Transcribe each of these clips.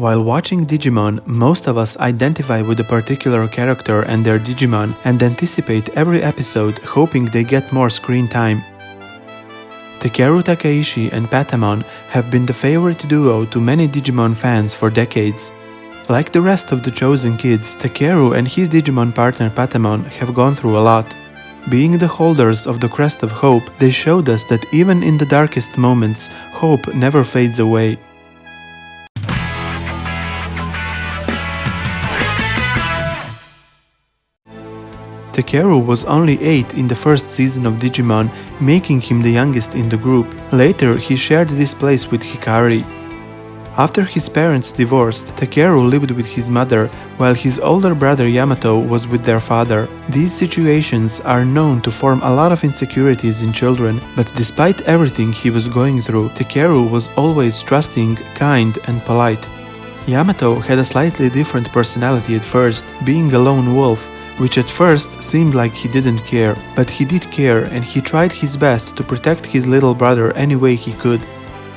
While watching Digimon, most of us identify with a particular character and their Digimon and anticipate every episode hoping they get more screen time. Takeru Takeishi and Patamon have been the favorite duo to many Digimon fans for decades. Like the rest of the chosen kids, Takeru and his Digimon partner Patamon have gone through a lot. Being the holders of the crest of hope, they showed us that even in the darkest moments, hope never fades away. Takeru was only 8 in the first season of Digimon, making him the youngest in the group. Later, he shared this place with Hikari. After his parents divorced, Takeru lived with his mother, while his older brother Yamato was with their father. These situations are known to form a lot of insecurities in children, but despite everything he was going through, Takeru was always trusting, kind, and polite. Yamato had a slightly different personality at first, being a lone wolf, which at first seemed like he didn't care, but he did care and he tried his best to protect his little brother any way he could.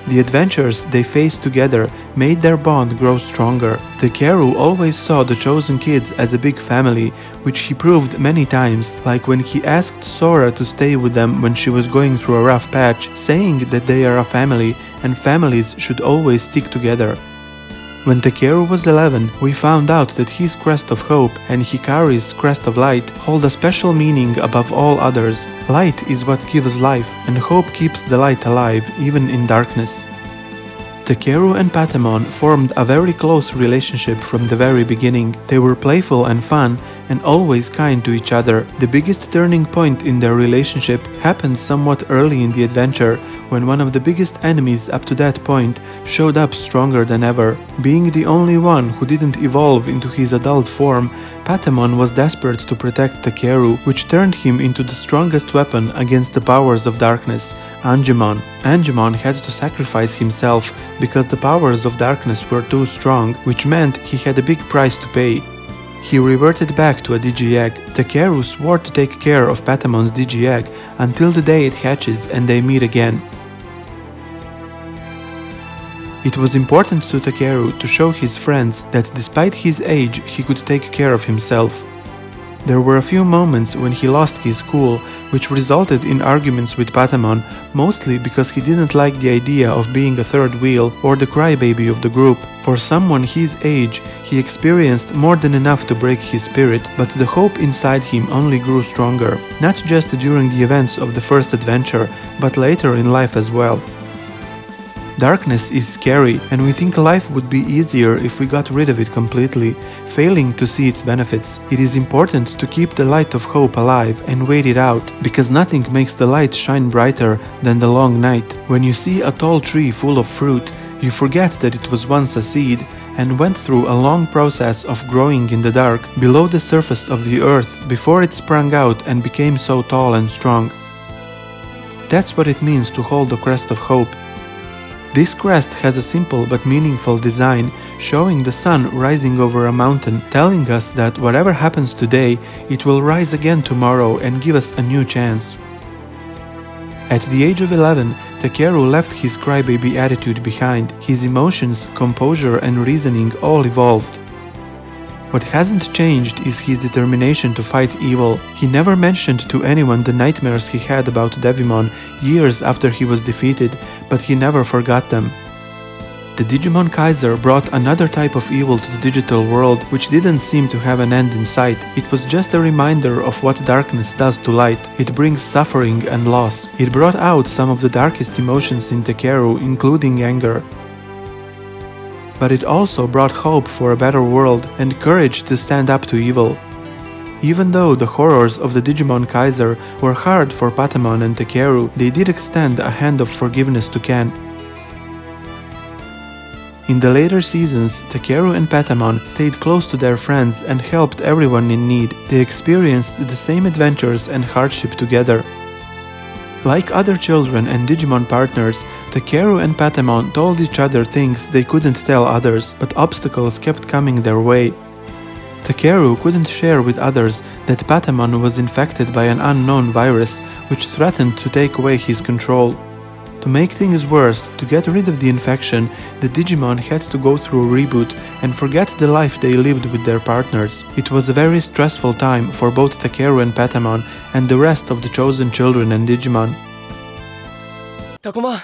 The adventures they faced together made their bond grow stronger. Takeru always saw the chosen kids as a big family, which he proved many times, like when he asked Sora to stay with them when she was going through a rough patch, saying that they are a family and families should always stick together. When Takeru was 11, we found out that his crest of hope and Hikari's crest of light hold a special meaning above all others. Light is what gives life, and hope keeps the light alive, even in darkness. Takeru and Patamon formed a very close relationship from the very beginning. They were playful and fun, and always kind to each other. The biggest turning point in their relationship happened somewhat early in the adventure, when one of the biggest enemies up to that point showed up stronger than ever. Being the only one who didn't evolve into his adult form, Patamon was desperate to protect Takeru, which turned him into the strongest weapon against the powers of darkness, Angemon. Angemon had to sacrifice himself because the powers of darkness were too strong, which meant he had a big price to pay. He reverted back to a Digi-Egg. Takeru swore to take care of Patamon's Digi-Egg until the day it hatches and they meet again. It was important to Takeru to show his friends that despite his age, he could take care of himself. There were a few moments when he lost his cool, which resulted in arguments with Patamon, mostly because he didn't like the idea of being a third wheel or the crybaby of the group. For someone his age, he experienced more than enough to break his spirit, but the hope inside him only grew stronger, not just during the events of the first adventure, but later in life as well. Darkness is scary, and we think life would be easier if we got rid of it completely, failing to see its benefits. It is important to keep the light of hope alive and wait it out, because nothing makes the light shine brighter than the long night. When you see a tall tree full of fruit, you forget that it was once a seed and went through a long process of growing in the dark below the surface of the earth before it sprang out and became so tall and strong. That's what it means to hold the crest of hope. This crest has a simple but meaningful design, showing the sun rising over a mountain, telling us that whatever happens today, it will rise again tomorrow and give us a new chance. At the age of 11, Takeru left his crybaby attitude behind. His emotions, composure, and reasoning all evolved. What hasn't changed is his determination to fight evil. He never mentioned to anyone the nightmares he had about Devimon years after he was defeated, but he never forgot them. The Digimon Kaiser brought another type of evil to the digital world, which didn't seem to have an end in sight. It was just a reminder of what darkness does to light. It brings suffering and loss. It brought out some of the darkest emotions in Takeru, including anger. But it also brought hope for a better world and courage to stand up to evil. Even though the horrors of the Digimon Kaiser were hard for Patamon and Takeru, they did extend a hand of forgiveness to Ken. In the later seasons, Takeru and Patamon stayed close to their friends and helped everyone in need. They experienced the same adventures and hardship together. Like other children and Digimon partners, Takeru and Patamon told each other things they couldn't tell others, but obstacles kept coming their way. Takeru couldn't share with others that Patamon was infected by an unknown virus which threatened to take away his control. To make things worse, to get rid of the infection, the Digimon had to go through a reboot and forget the life they lived with their partners. It was a very stressful time for both Takeru and Patamon and the rest of the chosen children and Digimon. タコマン、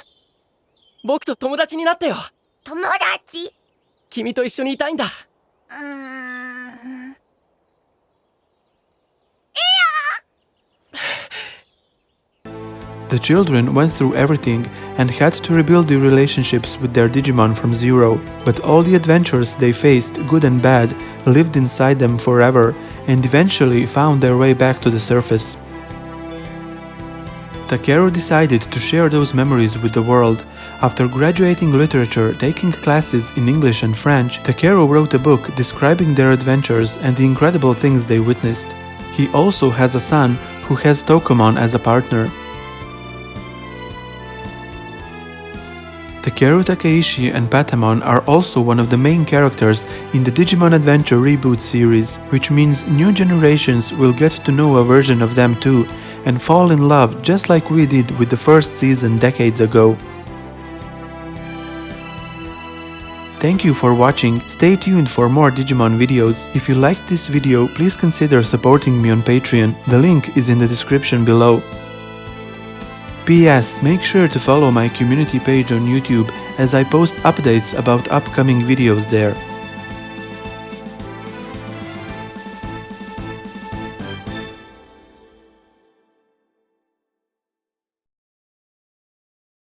僕と友達になったよ。友達？君と一緒にいたいんだ。The children went through everything and had to rebuild the relationships with their Digimon from zero, but all the adventures they faced, good and bad, lived inside them forever and eventually found their way back to the surface. Takeru decided to share those memories with the world. After graduating literature, taking classes in English and French, Takeru wrote a book describing their adventures and the incredible things they witnessed. He also has a son who has Tokomon as a partner. Takeru, Akiyoshi and Patamon are also one of the main characters in the Digimon Adventure reboot series, which means new generations will get to know a version of them too and fall in love just like we did with the first season decades ago. Thank you for watching, stay tuned for more Digimon videos. If you liked this video, please consider supporting me on Patreon, the link is in the description below. P.S. Make sure to follow my community page on YouTube as I post updates about upcoming videos there.